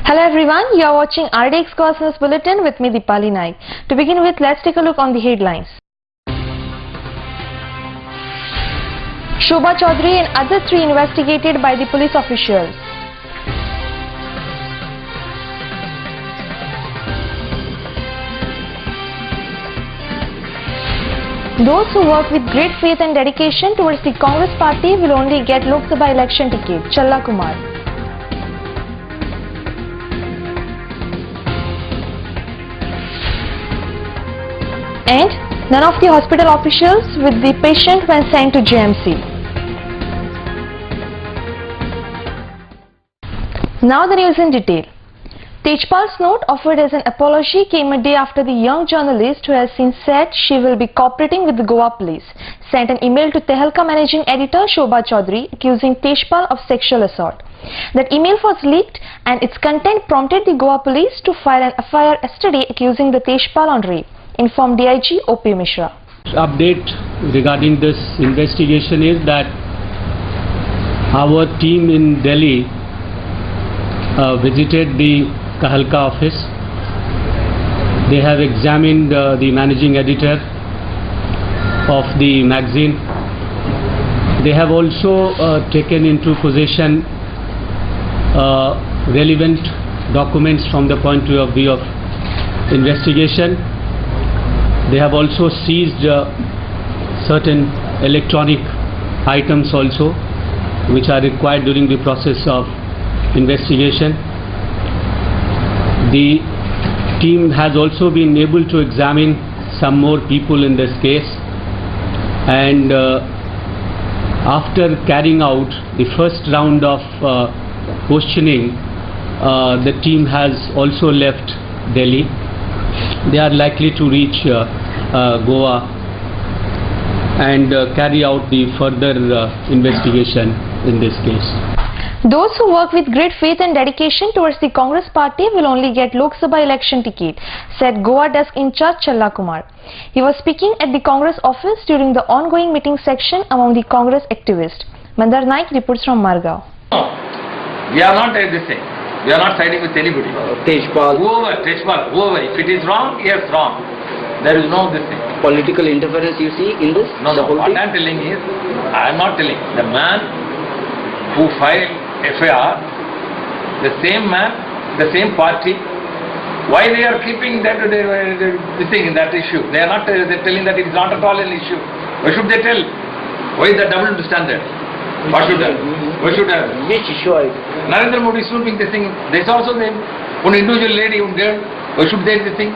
Hello everyone, you are watching RDX Goa News Bulletin with me Deepali Naik. To begin with, let's take a look on the headlines. Shobha Chaudhary and other three investigated by the police officials. Those who work with great faith and dedication towards the Congress party will only get Lok Sabha election ticket. Challa Kumar. And none of the hospital officials with the patient when sent to JMC. Now the news in detail. Tejpal's note offered as an apology came a day after the young journalist who has since said she will be cooperating with the Goa police sent an email to Tehelka managing editor Shobha Chaudhary accusing Tejpal of sexual assault. That email was leaked and its content prompted the Goa police to file an FIR yesterday accusing the Tejpal on rape, informed DIG O.P. Mishra. Update regarding this investigation is that our team in Delhi visited the Tehelka office. They have examined the managing editor of the magazine. They have also taken into possession relevant documents from the point of view of investigation. They have also seized certain electronic items also which are required during the process of investigation. The team has also been able to examine some more people in this case, and after carrying out the first round of questioning, the team has also left Delhi. They are likely to reach Goa and carry out the further investigation in this case. Those who work with great faith and dedication towards the Congress party will only get Lok Sabha election ticket, said Goa desk in charge Challa Kumar. He was speaking at the Congress office during the ongoing meeting section among the Congress activists. Mandar Naik reports from Margao. No, we are not this thing. We are not siding with anybody. Tejpal. Whoever. If it is wrong, yes, wrong. There is no this thing. Political interference you see in this? No. What I am telling is, I am not telling. The man who filed FIR, the same man, the same party, why they are keeping that this thing in that issue? They are not they're telling that it is not at all an issue. Why should they tell? Why is the double standard? What should have? Why should have? Which issue? Narendra Modi is snooping this thing. There is also name. One individual lady who there. Why should they this thing?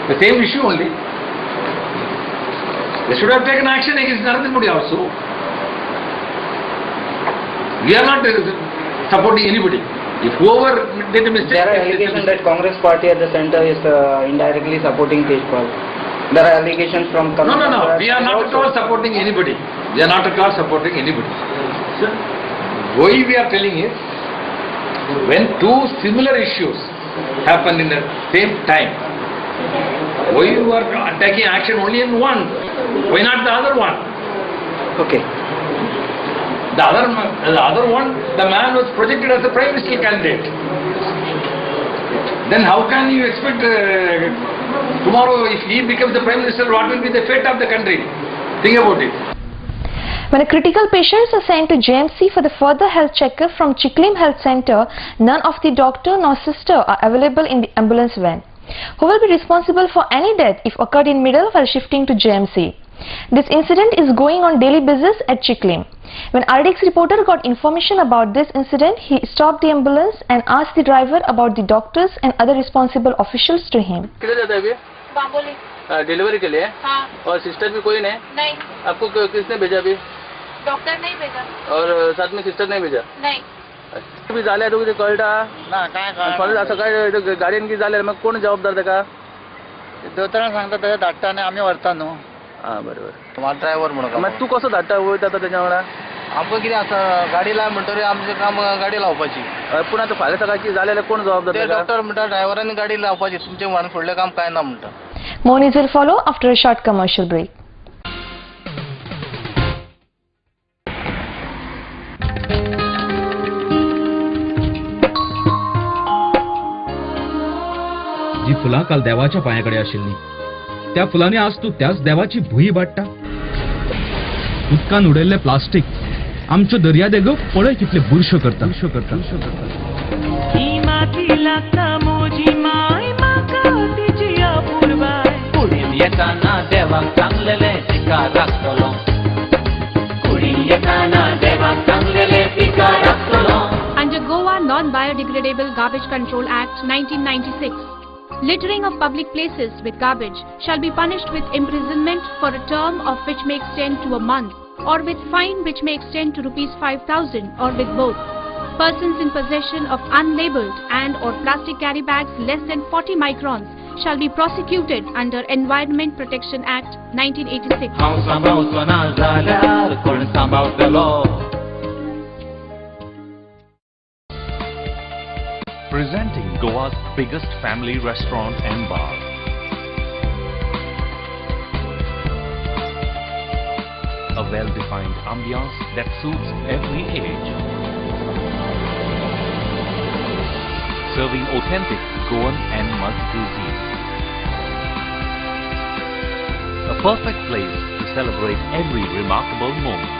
The same issue only. They should have taken action against Narendra Modi also. We are not supporting anybody. If whoever did a mistake... There are allegations that Congress party at the center is indirectly supporting Tejpal. There are allegations from... No. We are not at all supporting anybody. We are not at all supporting anybody. Sir, why we are telling is, when two similar issues happen in the same time, why you are taking action only in one? Why not the other one? Okay. The other one, the man was projected as a prime minister candidate. Then how can you expect tomorrow if he becomes the prime minister, what will be the fate of the country? Think about it. When a critical patients are sent to JMC for the further health checkup from Chiklim Health Center, none of the doctor nor sister are available in the ambulance van. Who will be responsible for any death if occurred in middle while shifting to JMC? This incident is going on daily basis at Chiklim. When RDX reporter got information about this incident, he stopped the ambulance and asked the driver about the doctors and other responsible officials to him. किधर जाता है अभी? Bambolim. Delivery के लिए? हाँ। और sister भी कोई नहीं? नहीं। आपको किसने भेजा अभी? डॉक्टर नहीं भेजा। और साथ में सिस्टर नहीं भेजा? नहीं। तुम्ही झाल्या तुम्ही ते कळटा? ना काय कॉलेज असं काय गाडीन की झाल्या मग कोण जबाबदार त्याका? दोतोरां सांगता तशें धाडटा आनी आमी व्हरता न्हू. हां बरोबर. तुम्हाला ड्रायव्हर म्हणून मग तू कसं धाडटा वयता आता त्याच्या वांगडा? आमकां कितें आसा गाडी लाय म्हणटरी आमचें काम गाडी लावपाची. पूण आता फाल्यां सकाळची जाल्यार कोण जबाबदार ते त्याका? डॉक्टर म्हणटा ड्रायव्हरांनी गाडी लावपाची तुमचें वान फुडलें काम काय ना म्हणटा. More news will follow after a short commercial break. फुलां काल देवाच्या पांयाकडे आशिल्लीं. त्या फुलांनी आज तूं त्याच देवाची भुंय वाडटा. उदकान उडयल्लें प्लास्टीक आमच्यो दर्यादेगो पळय कितले बुरश्यो करता. ही माती लागता मोजी माय म्हाका तिची अपूर्वाय. कुडीन येताना देवाक सांगलेले पिका राखतलो. कुडीन येताना देवाक सांगलेले पिका राखतलो. Under Goa Non-Biodegradable Garbage Control Act 1996, littering of public places with garbage shall be punished with imprisonment for a term of which may extend to a month, or with fine which may extend to ₹5,000, or with both. Persons in possession of unlabeled and or plastic carry bags less than 40 microns shall be prosecuted under Environment Protection Act 1986. हांव सांबाळचो ना जाल्यार कोण सांबाळटलो. Presenting Goa's biggest family restaurant and bar. A well-defined ambiance that suits every age. Serving authentic Goan and mud cuisine. A perfect place to celebrate every remarkable moment.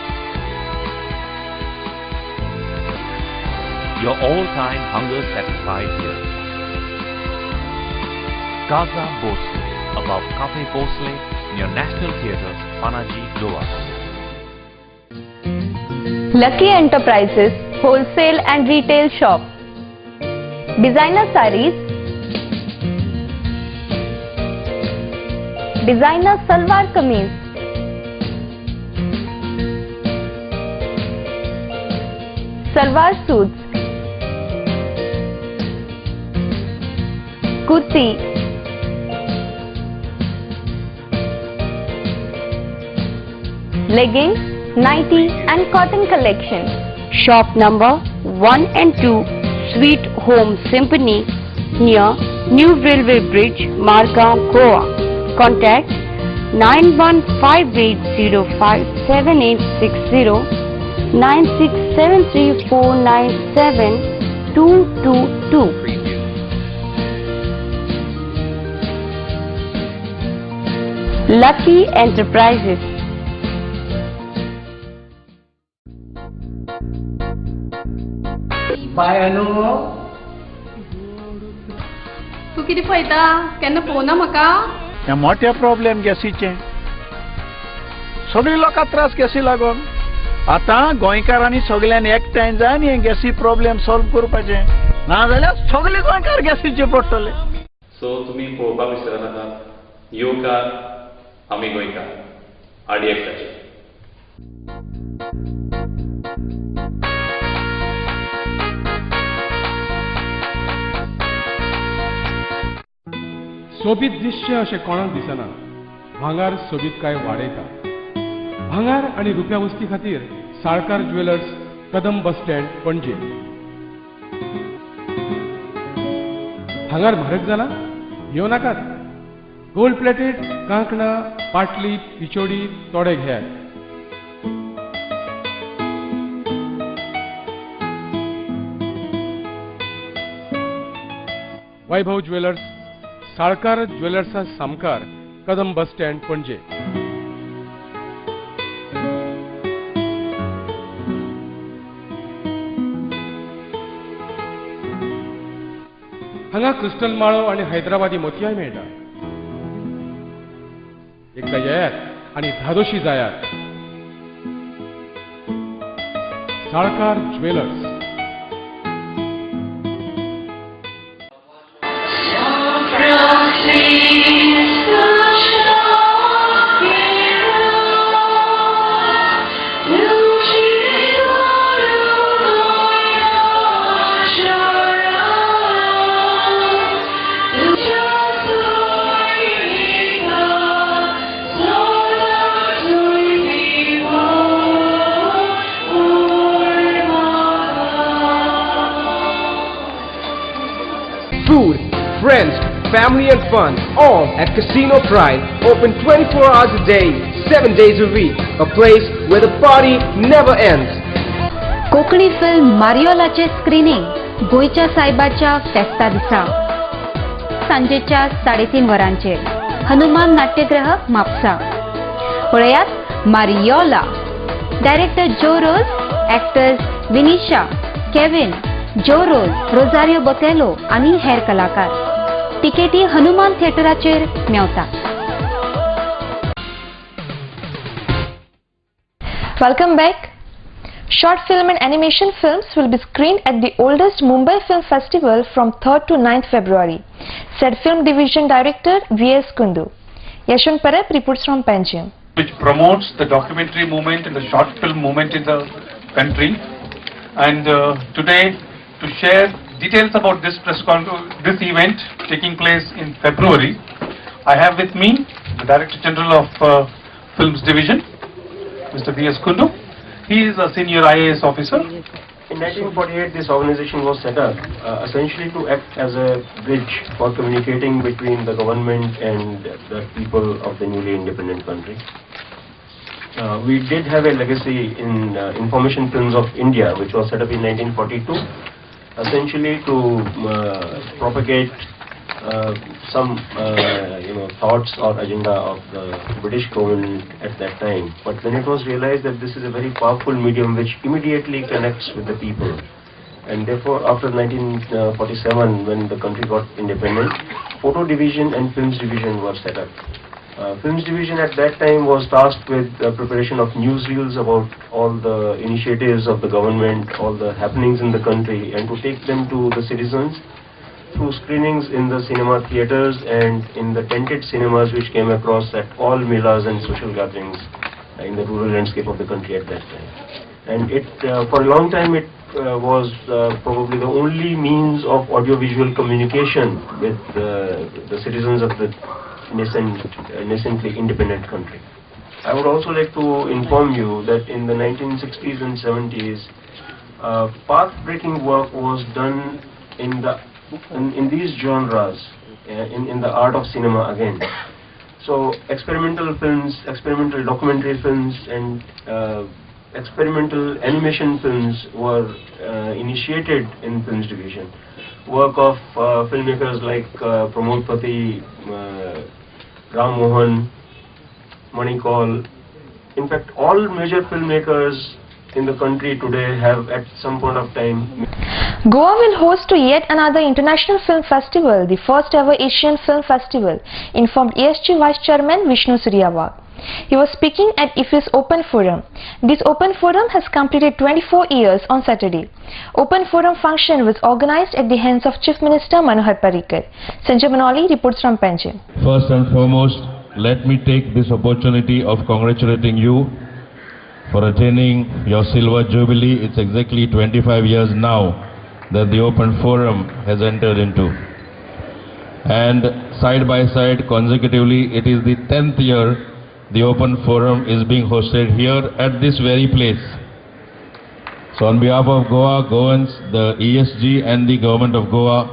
Your all-time hunger satisfied here. Casa Bosle, above Cafe Bosle, near National Theatre, Panaji, Goa. Lucky Enterprises Wholesale and Retail Shop. Designer sarees, designer salwar kameez, salwar suits, kurti, leggings, nighty and cotton collection. Shop number 1 and 2, Sweet Home Symphony, near New Railway Bridge, Margao, Goa. Contact 9158057860, 9673497222. Lucky Enterprises. Bye अनु, तू किती पळयता? केन्ना पळोवना म्हाका? हे मोठे problem गॅसीचे. सगळी लोकां त्रास गॅसी लागून. आता गोंयकारांनी सगळ्यांनी एकठांय जावन हे गॅसी प्रॉब्लेम सॉल्व करपाचे, नाजाल्यार सगळे गोंयकार गॅसीचे पडटले. सो तुम्ही पळोवपाक विसरनाका, येवकार आमी गोंयकार आडयेकाचे. सोबीत दिसचे अशें कोणाक दिसना. भांगार सोबीत काय वाडयता. भांगार आनी रुप्या वस्ती खातीर साळकार ज्वेलर्स, कदम बस स्टँड, पणजे. भांगार म्हारग जाला? येवं नाकात. गोल्ड प्लेटेड कांकणां, पाटली, पिचोडी तोडे घेयात. वैभव ज्वेलर्स, साळकार ज्वेलर्सा सामकार, कदम बस स्टँड, पणजे. हांगा क्रिस्टल माळो आणि हैदराबादी मोतयाय मेळटा. एकदा येयात आणि धादोशी जायात. Salkar jewellers. Food, friends, family and fun, all at Casino Pride. Open 24 hours a day, 7 days a week. A place where the party never ends. Konkani film मारियोलाचे स्क्रीनिंग गोयच्या सायबाच्या फेस्ता दिसा. सांजेच्या 3:30 वरांचेर हनुमान नाट्यगृह म्हापसा. पळयात मारियोला. डायरेक्टर जो रोज, एक्टर्स विनिशा, केविन, जो रोज, रोजारियो बोतेलो आनी हेर कलाकार. तिकेटी Hanuman थिएटराचेर मेवतात. Welcome back. Short film and animation films will be screened at the oldest Mumbai Film Festival from 3rd to 9th February, said Film Division Director V.S. Kundu. Yashwant Parab reports from Panjim. Which promotes the documentary movement and the short film movement in the country. And today, to share details about this event taking place in February, I have with me the Director General of Films Division, Mr. V.S. Kundu. He is a senior IAS officer. In 1948, this organization was set up essentially to act as a bridge for communicating between the government and the people of the newly independent country. We did have a legacy in Information Films of India, which was set up in 1942, essentially to propagate some thoughts or agenda of the British government at that time. But when it was realized that this is a very powerful medium which immediately connects with the people, and therefore after 1947, when the country got independent, Photo Division and Films Division were set up. Films Division at that time was tasked with the preparation of newsreels about all the initiatives of the government, all the happenings in the country, and to take them to the citizens through screenings in the cinema theatres and in the tented cinemas which came across at all melas and social gatherings in the rural landscape of the country at that time. And it, for a long time, it was probably the only means of audiovisual communication with the citizens of the nascently independent country. I would also like to inform you that in the 1960s and 70s, path-breaking work was done in these genres, in the art of cinema again. So experimental films, experimental documentary films and experimental animation films were initiated in Films Division. Work of filmmakers like Pramod Pati, Ram Mohan, Mani Kaul. In fact, all major filmmakers in the country today have at some point of time. Goa will host yet another international film festival, the first ever Asian Film Festival, informed ESG Vice Chairman Vishnu Suryawag. He was speaking at IFFI's Open Forum. This Open Forum has completed 24 years on Saturday. Open Forum function was organized at the hands of Chief Minister Manohar Parrikar. Sanjay Manoli reports from Panjim. First and foremost, let me take this opportunity of congratulating you for attaining your silver jubilee. It's exactly 25 years now that the Open Forum has entered into. And side by side, consecutively, it is the 10th year the Open Forum is being hosted here at this very place. So on behalf of Goa, Goans, the ESG and the Government of Goa,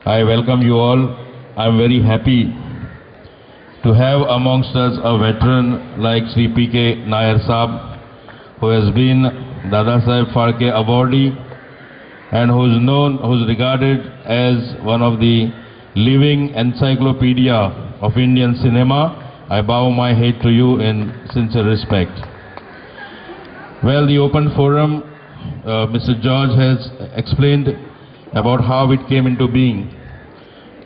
I welcome you all. I am very happy to have amongst us a veteran like Sri P.K. Nair Saab, who has been Dada Saheb Phalke awardee and who is regarded as one of the living encyclopedia of Indian cinema. I bow my head to you in sincere respect. Well, the Open Forum, Mr. George has explained about how it came into being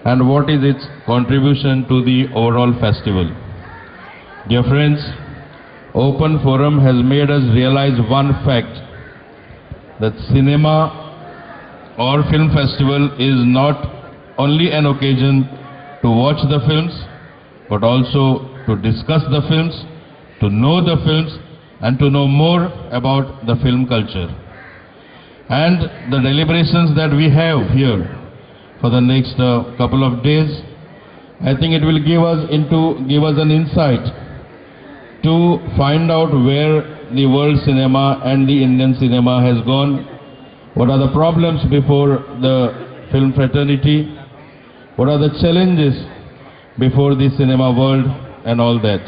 and what is its contribution to the overall festival. Dear friends, Open Forum has made us realize one fact, that cinema or film festival is not only an occasion to watch the films, but also to discuss the films, to know the films, and to know more about the film culture. And the deliberations that we have here for the next couple of days, I think it will give us an insight to find out where the world cinema and the Indian cinema has gone, what are the problems before the film fraternity, what are the challenges before the cinema world and all that.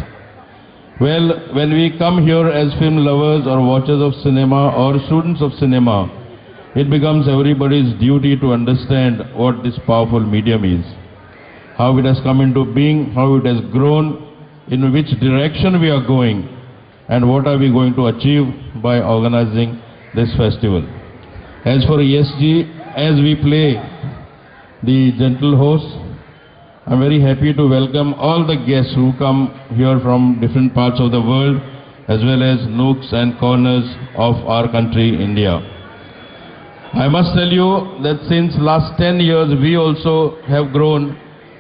Well, when we come here as film lovers or watchers of cinema or students of cinema, it becomes everybody's duty to understand what this powerful medium is. how it has come into being, how it has grown, in which direction we are going, and what are we going to achieve by organizing this festival. As for ESG, as we play the gentle host, I'm very happy to welcome all the guests who come here from different parts of the world, as well as nooks and corners of our country, India. I must tell you that since last 10 years, we also have grown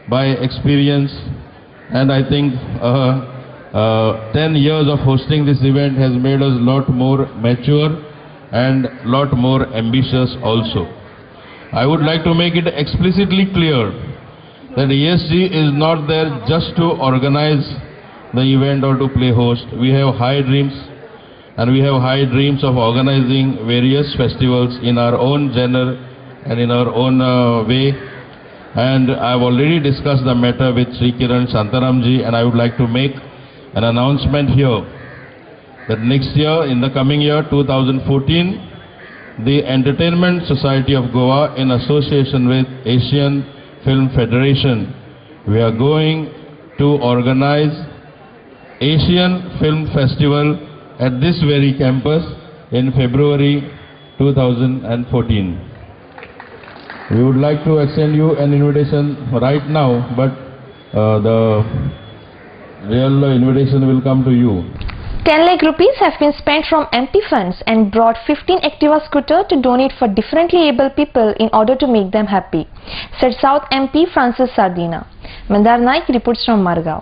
by experience, and I think 10 years of hosting this event has made us a lot more mature and a lot more ambitious also. I would like to make it explicitly clear that ESG is not there just to organize the event or to play host. We have high dreams, and we have high dreams of organizing various festivals in our own genre and in our own way. And I've already discussed the matter with Sri Kiran Shantaramji, and I would like to make an announcement here that next year, in the coming year 2014, the Entertainment Society of Goa, in association with Asian Film Federation, we are going to organize Asian Film Festival at this very campus in February 2014. We would like to extend you an invitation right now, but the real invitation will come to you. 10 lakh rupees have been spent from MP funds and brought 15 Activa scooter to donate for differently able people in order to make them happy, said South MP Francis Sardina. Mandar Naik reports from Margao.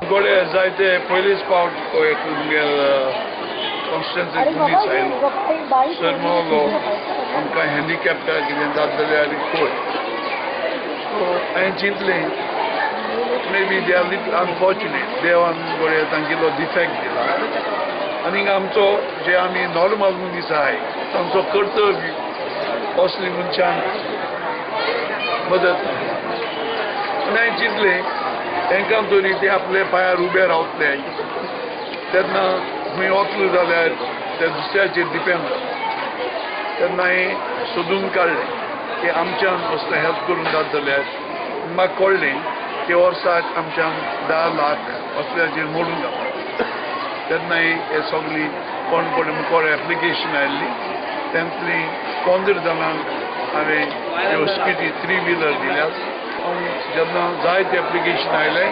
Maybe they are little unfortunate. They want to defect. आणि आमचो जे आमी normal मनीस आहाय तांचो कर्तव्य असली मनशांक मदत आनी हांवें चिंतलें तांकां तरी ते आपले पांयार उबे रावतले तेन्ना खंय वतलो जाल्यार त्या दुसऱ्याचेर डिपेंड तेन्ना हांवें सोदून काडलें की आमच्यान असलें हेल्प करून जाता जाल्यार म्हाका कळ्ळें की वर्साक आमच्यान 10 लाख असल्याचेर मोडून जाता तेन्ना हे सगळी कोण कोण मुखार एप्लिकेशन आयिल्ली तेंतली 15 जाणांक हांवें ह्यो स्कुटी 3 व्हिलर दिल्यात जेन्ना जायते एप्लिकेशन आयले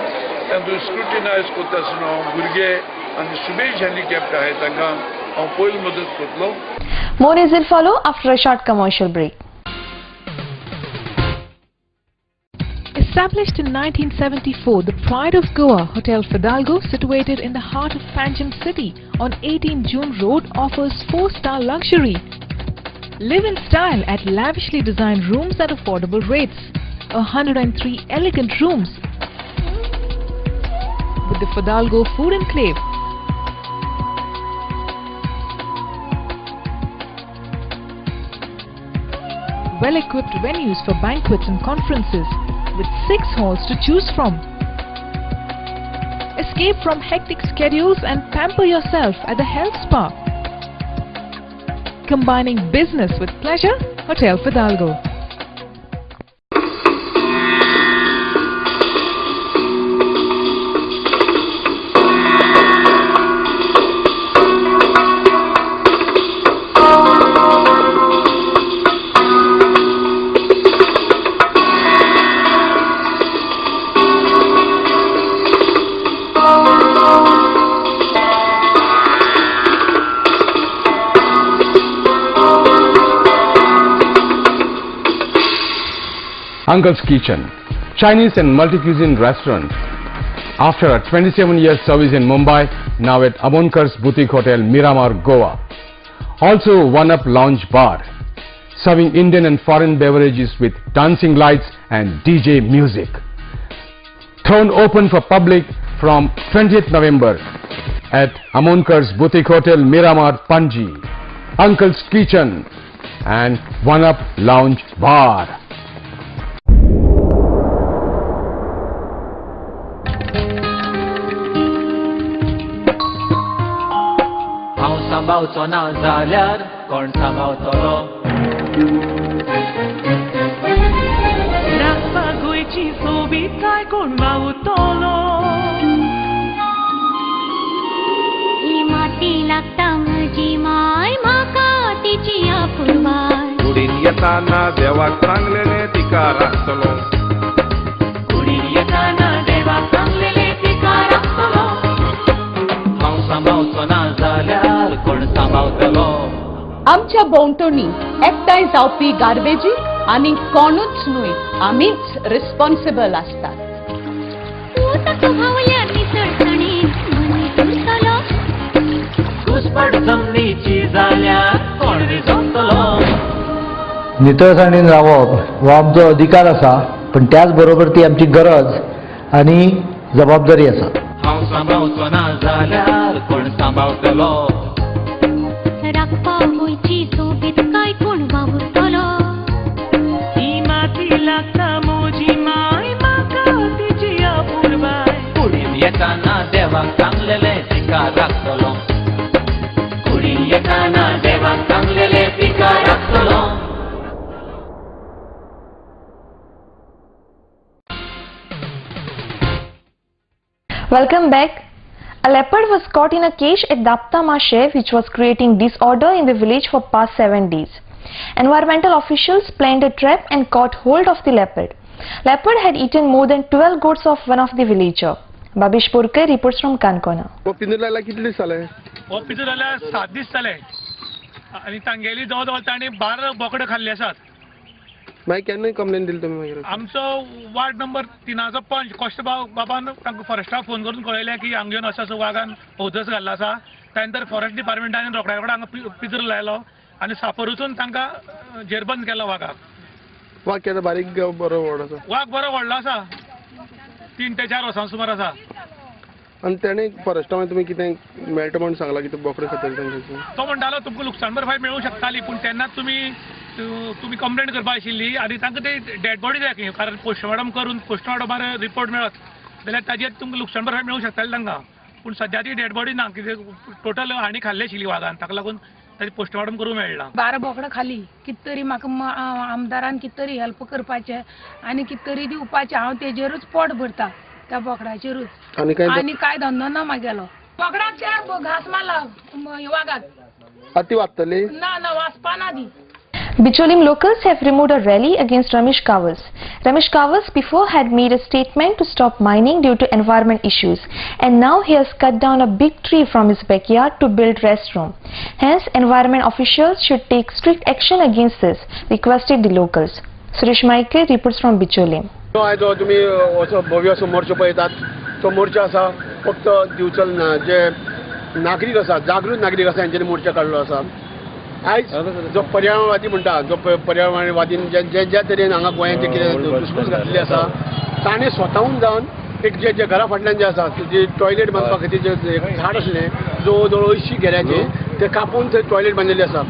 तेन्ना स्क्रुटिनायज करता आसतना हांव भुरगे आनी सुबेज हँडिकॅप्ड आहाय तांकां हांव पयली मदत करतलो. More news will follow after a short commercial break. Established in 1974, the Pride of Goa, Hotel Fidalgo, situated in the heart of Panjim city on 18 June Road, offers 4-star luxury. Live in style at lavishly designed rooms at affordable rates. 103 elegant rooms with the Fidalgo Food Enclave. Well-equipped venues for banquets and conferences, with 6 halls to choose from. Escape from hectic schedules and pamper yourself at the health spa. Combining business with pleasure, Hotel Fidalgo. Uncle's Kitchen, Chinese and multi-cuisine restaurant. After a 27-year service in Mumbai, now at Amonkar's Boutique Hotel, Miramar, Goa. Also One Up Lounge Bar, serving Indian and foreign beverages with dancing lights and DJ music. Thrown open for public from 20th November at Amonkar's Boutique Hotel, Miramar, Panji. Uncle's Kitchen and One Up Lounge Bar. सांबाळचो ना जाल्यार कोण सांबाळतलो नाचपा गोंयची सोबीतकाय कोण वावुरतलो ही माती लागता म्हजी my म्हाका तिची आपुरबाय कुडीन येताना देवाक सांगलेले तिका राखतलो कुडीन येताना देवाक सांगलेले तिका राखतलो हांव सांबाळचो ना जाल्यार कोण सांबाळतलो आमच्या भोंवतणी एकठांय जावपी गार्बेजी आनी कोणूच न्हय आमीच रिस्पॉन्सिबल आसतात घुसपट जमनीची जाल्यार कोण विजवतलो नितळसाणीन रावप हो आमचो अधिकार आसा पण त्याच बरोबर ती आमची गरज आनी जबाबदारी आसा हांव सांबाळचो ना जाल्यार कोण सांबाळतलो राखपा गोंयची सोबीत काय कोण वावुरतलो ही माती लागता म्हजी माय म्हाका तिची आपुरबाय कुडीन येताना देवाक सांगलेले तिका राखतलो कुडीन येताना देवाक सांगलेले तिका राखतलो Welcome back. A leopard was caught in a cage at Dapta Marshe, which was creating disorder in the village for past 7 days. Environmental officials planned a trap and caught hold of the leopard. Leopard had eaten more than 12 goats of one of the villager. Babish Purkar reports from Kankona. पिंजराला कितले दीस जाले? पिंजराला 7 दीस जाले आणि तांगेली जवळ ताणी 12 बोकडे खाल्ले आसात. मागीर केन्ना कंप्लेन दिली तुमी मागीर? आमचो वार्ड नंबर 3 पंच कॉन्स्टेबल बाबान तांकां फॉरेस्टाक फोन करून कळयलें की हांगा घेवन असो वागान ओदस घाल्लो आसा. त्यानंतर फॉरेस्ट डिपार्टमेंटान रोखड्या रोखडो हांगा पिंजर लायलो आनी सापर वचून तांकां जेरबंद केलो वागाक. वाघ केन्ना बारीक बरो व्हड आसा? वाघ बरो व्हडलो आसा 3 ते 4 वर्सां सुमार आसा. आनी तेणे फॉरेस्टा मागीर तुमी कितें मेळटा म्हूण सांगला की बोकडे खातीर तांकां? तो म्हणटालो तुमकां लुकसाण भरपाई मेळूंक शकताली पूण तेन्नाच तुमी कंप्लेंट करपा आशिल्ली आनी तांकां ते डेड बॉडी जाय कारण पोस्टमॉर्टम करून पोस्टमॉर्टमार रिपोर्ट मेळत जाल्यार ताजेर तुमकां लुकसाण भरपाई मेळूंक शकताली तांकां. पूण सद्या ती डेड बॉडी ना कितें टोटल हांणी खाल्ली आशिल्ली वागान ताका लागून ताजें पोस्टमॉर्टम करूंक मेळना. 12 बोकडां खाली कितें तरी म्हाका आमदारान कितें तरी हेल्प करपाचें आनी कितें तरी दिवपाचें हांव तेजेरूच पोट भरता त्या बोकडाचेरूच आनी काय धंदो ना म्हागेलो. बोकडाक 4 घास मारला वागाक. ती वाचतली? ना वाचपाना दी. Bicholim locals have removed a rally against Ramesh Kawas. Ramesh Kawas before had made a statement to stop mining due to environment issues, and now he has cut down a big tree from his backyard to build restroom. Hence, environment officials should take strict action against this, requested the locals. Suresh Maikar reports from Bicholim. आयज तुमी भव्य असो मोर्चो पळयतात तो मोर्चो आसा फक्त दिवचल ना जे नागरीक आसा जागृत नागरीक आसा हांचेर मोर्चो काडलो आसा. आयज जो पर्यावरणवादी म्हणटा जो पर्यावरणवादीन ज्या तरेन हांगा गोंयांत कितें घुसघुस घातली आसा ताणें स्वताहून जावन एक जे घरा फाटल्यान जे आसा जे टॉयलेट बांदपा खातीर जे झाड आसलें जवळ जवळ 80 घेऱ्याचे ते कापून थंय टॉयलेट बांदिल्ली आसा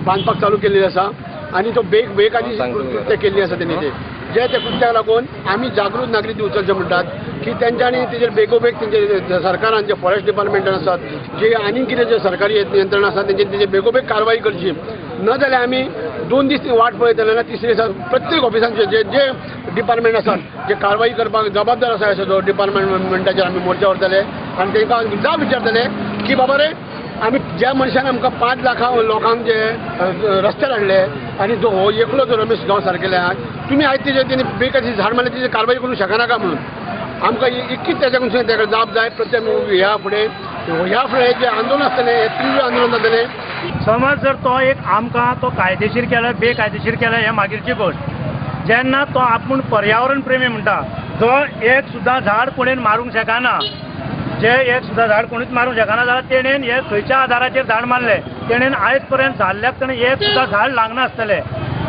बांदपाक चालू केल्ली आसा आनी तो बेकायदेशीर कृत्य केल्ली आसा तेणी जे त्या कृत्याक लागून आमी जागृत नागरीक दिवचल जे म्हणटात की तेंच्यांनी तेजेर बेगोबेग तेंचे सरकारान जे फॉरेस्ट डिपार्टमेंटान आसात जे आनी कितें जे सरकारी यंत्रणा आसात तेजेर बेगोबेग कारवाई करची न जाल्यार आमी 2 दीस वाट पळयतले जाल्यार 3रे दिसा प्रत्येक ऑफिसांचे जे डिपार्टमेंट आसात जे कारवाई करपाक जबाबदार आसा असो डिपार्टमेंटाचेर आमी मोर्चा व्हरतले आनी तांकां जाप विचारतले की बाबा रे आमी ज्या मनशान आमकां 5 लाख लोकांक जे रस्त्यार हाडले आनी जो हो एकलो जो रमेश गांव सारकेले तुमी आयज तेजेर बेकायदेशीर झाड मारले तेजेर कारवाई करूंक शकनाका म्हणून आमकां इतकीच तेच्याकून ताका जाप जाय प्रत्येक ह्या फुडें जे आंदोलन आसतलें हे तीव्र आंदोलन जातलें. समज जर तो एक आमकां तो कायदेशीर केलो बेकायदेशीर केलो हे मागीरची गोश्ट जेन्ना तो आपूण पर्यावरण प्रेमी म्हणटा जो एक सुद्दां झाड कोणेन मारूंक शकना जे एक सुद्दां झाड कोणूच मारूंक शकना जाल्यार तेणेन हे खंयच्या आधाराचेर झाड मारले तेणेन आयज पर्यंत जाल्ल्याक तेणें एक सुद्दां झाड लागना आसतलें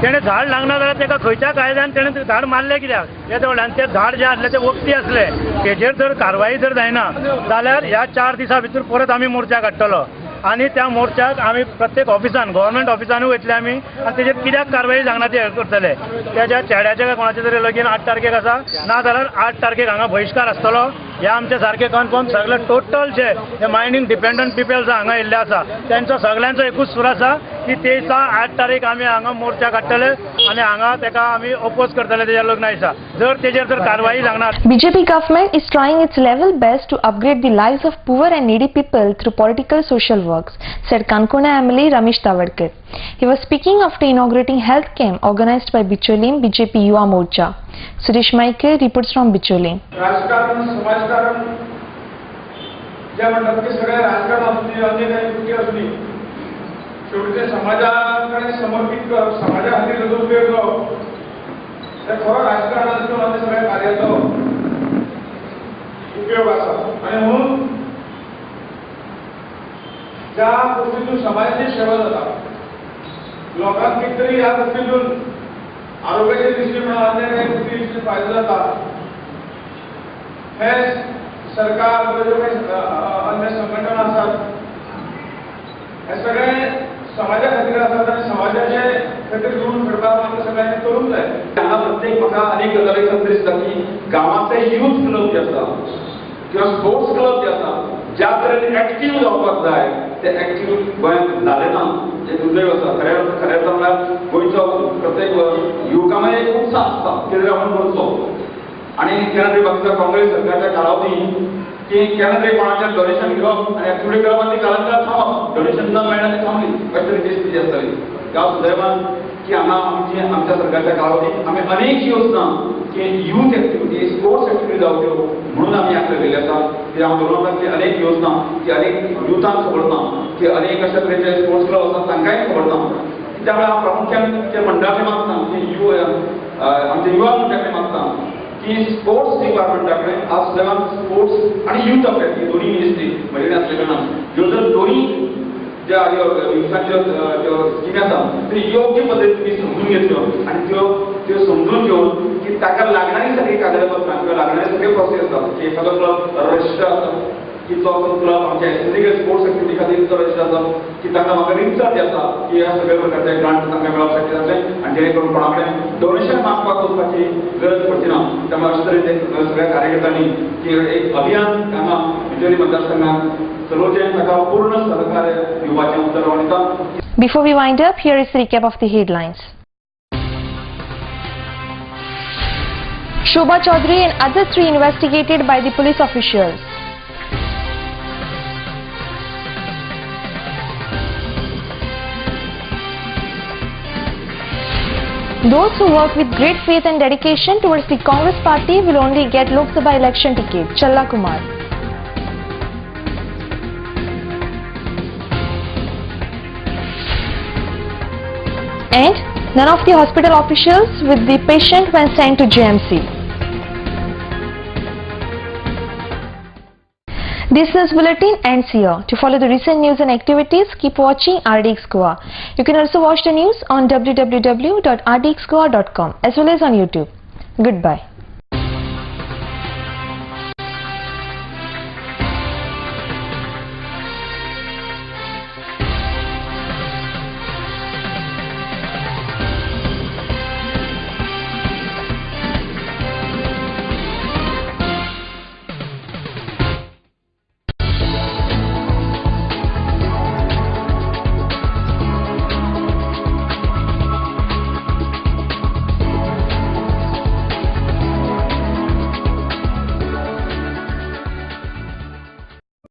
तेणें झाड लागना जाल्यार ताका खंयच्या कायद्यान तेणें झाड मारलें कित्याक हे वयल्यान ते झाड जे आसले ते वखदी आसले तेजेर जर कारवाई जर जायना जाल्यार ह्या 4 दिसां भितर परत आमी मोर्चा काडटलो आनी त्या मोर्चाक आमी प्रत्येक ऑफिसान गव्हर्नमेंट ऑफिसानूय वयतले आमी आनी तेजेर कित्याक कारवाई जावना ते करतले. त्याच्या चेड्याचे काय कोणाचे तरी लगीन 8 तारखेक आसा ना जाल्यार 8 तारखेक हांगा बहिष्कार आसतलो हे आमचे सारखे कन्फर्म सगळे टोटल जे मायनिंग डिपेंडंट पिपल्स हांगा येयल्ले आसा त्यांचो सगळ्यांचो एकूच सूर आसा की 8 तारीख आमी हांगा मोर्चा काडटले आनी हांगा तेका आमी ओपोज करतले तेच्या लग्ना दिसा जर तेजेर जर कारवाई लागणार. BJP government is trying its level best to upgrade the lives of poor and needy people through political social works, said Kankona MLA Ramesh Tavadkar. He was speaking after inaugurating health camp organized by Bicholim BJP Yuva Morcha. Suresh Maike reports from Bicholim. राजकारण समाजकारण ज्या म्हणतात की सगळ्या राजकारण असुनी अन्य काही कृती असुनी शेवटी ते समाजाकडे समर्पित कर समाजा खातीर जो उपयोग करप ते खरो राजकारणाचो आनी सगळ्या कार्याचो उपयोग आसा आनी म्हणून ज्या गोष्टीतून समाजाची सेवा जाता लोकांक कितें तरी ह्या गोष्टीतून आरोग्याच्या दृष्टीने म्हणा अन्य काही गोष्टी दृष्टीने फायदो जाता हे सरकार ज्यो काही अन्य संघटना आसात हे सगळे समाजा खातीर आसात आनी समाजाचे खातीर जोडून करपाक आमकां सगळ्यांनी करूंक जाय. हांगा प्रत्येक म्हाका अनेक गजाली संद दिसता की गांवांतले यूथ क्लब जे आसा किंवा स्पोर्ट्स क्लब जे आसा ज्या तरेन एक्टीव जावपाक जाय ते एक्टीव गोंयांत जाले ना हे दुर्दैव आसा. खरें अर्थान म्हणल्यार गोंयचो प्रत्येक युवकां मदीं एक उत्साह आसता कितें आपण करचो आनी केन्ना तरी बघता काँग्रेस सरकारच्या कालावधीन की केन्ना तरी कोणाचें डोनेशन घेवप आनी फुडें करप आनी कालांतरान थांबप डोनेशन न मेळ्ळें ती थांबली अशे तरेची स्थिती आसताली. त्या सुदैवान की हांगा आमच्या सरकारच्या कालावधीन आमी अनेक योजना की यूथ एक्टिविटी स्पोर्ट्स एक्टिविटी जावच्यो म्हणून आमी हांगा केल्ले आसा. की हांव बरोवता की अनेक योजना की अनेक युथांक खबर ना की अनेक अशा तरेचे स्पोर्ट्स क्लब आसात तांकांय खबर ना. त्यामुळे हांव प्रामुख्यान ते मंडळाचे मागता की आमच्या युवा मंडळाकडे मागता की स्पोर्ट्स डिपार्टमेंटा कडेन आज सुदैवान स्पोर्ट्स आनी यूथ अफेअर्स ही दोन्ही मिनिस्ट्री म्हजे कडेन आसले कारणान ह्यो जर दोन्ही ज्या युथाच्यो ज्यो स्किमी आसा त्यो योग्य पद्दतीन तुमी समजून घेतल्यो आनी त्यो समजून घेवन की ताका लागणारी सगळी कागदपत्रां किंवा लागणारे सगळे प्रोसेस आसा की एखादो क्लब रजिस्टर आसा की तो क्लब आमच्या एथलेटिकल स्पोर्ट्स एक्टिविटी खातीर तो रजिस्टर आसा की ताका म्हाका रिचार्ज आसा की ह्या सगळ्या प्रकारचे ग्रांट तांकां मेळप शक्य जातलें आनी जेणे करून कोणा कडेन डोनेशन मागपाक वचपाची गरज पडची ना. त्यामुळे अशे तरेन सगळ्या कार्यकर्त्यांनी की एक अभियान हांगा बिचोली मतदारसंघात चलोवचें ताका पूर्ण सहकार्य दिवपाचें उतर हांव दिता. Before we wind up, here is the recap of the headlines. Shobha Chaudhary and other 3 investigated by the police officials. Those who work with great faith and dedication towards the Congress party will only get Lok Sabha election ticket, Challa Kumar. And none of the hospital officials with the patient when sent to JMC. This news bulletin ends here. To follow the recent news and activities, keep watching RDX Goa. You can also watch the news on www.rdxgoa.com as well as on YouTube. Goodbye.